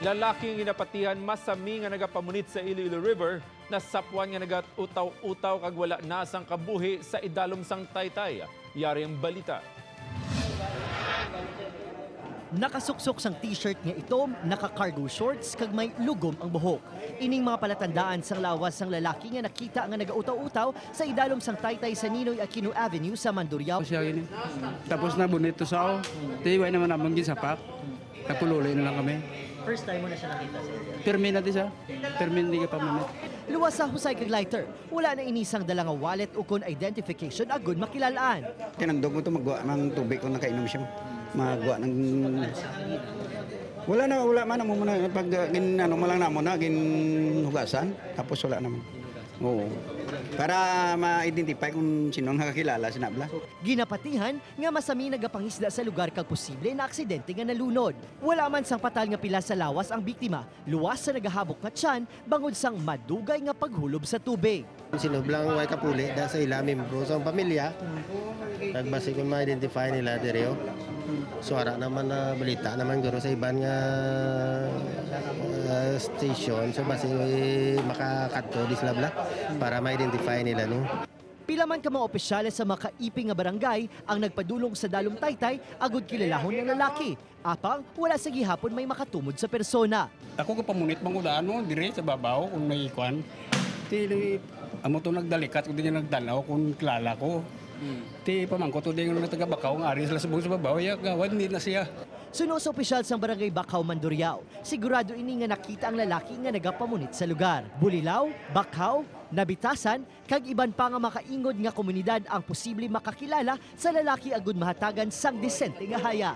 Lalaki nga ginapatihan masami nga nagapamunit sa Iloilo River, Nasapwan nga naga-utaw-utaw kag wala na sang kabuhi sa idalom sang Taytay. Yari ang balita. Nakasuksok sang t-shirt nga itom, naka-cargo shorts kag may lugom ang buhok. Ining mga palatandaan sang lawas sang lalaki nga nakita nga naga-utaw-utaw sa idalom sang Taytay sa Ninoy Aquino Avenue sa Mandurriao. Tapos na bonito sa ako. Tiwai naman naman gisapak. Napululay na lang kami. First time mo na siya nakita sa inyo? Permi na di siya. Permi hindi ka pamunit. Luwas sa husay kag lighter, wala na inisang dalang wallet o kon identification agud makilalaan. Tinandog mo ito magwa ng tubig kung nakainom siya. Magwa ng... Wala man mo muna. Pag ano mo lang na muna, ginhugasan. Tapos wala naman. Oo. Para ma-identify kung sino ang nakakilala, sinabla. Ginapatihan nga masami nagapangisda sa lugar kag posible na aksidente nga nalunod. Wala man sang patal nga pila sa lawas ang biktima, luwas sa nagahabok nga tiyan bangod sang madugay nga paghulob sa tubig. Sinublang way kapuli dahil sa ila membro sa pamilya. Nagbasi kung ma-identify nila direo. Suara naman na balita naman guro sa iban nga station. So basi makakadto di sila para ma-identify nila no. Pila man ka mga opisyales sa makaiping nga barangay ang nagpadulong sa dalom Taytay agud kilalahon ng lalaki. Apang wala sa gihapon may makatumod sa persona. Ako kapamunit mangudano dire sa babaw kung may ikwan. Ti amo to nagdalikat kung di niya nagtanaw kung kilala ko. Ti pamangko to din nga taga-Bakaw nga ari sila sa buong sa babaw ya gawan din na siya. Suno sa opisyal sang barangay Bakaw, Mandurriao, sigurado ini nga nakita ang lalaki nga nagapamunit sa lugar. Bulilaw, Bakaw, Nabitasan, kag iban pa nga makaingod nga komunidad ang posible makakilala sa lalaki agud mahatagan sang disente nga haya.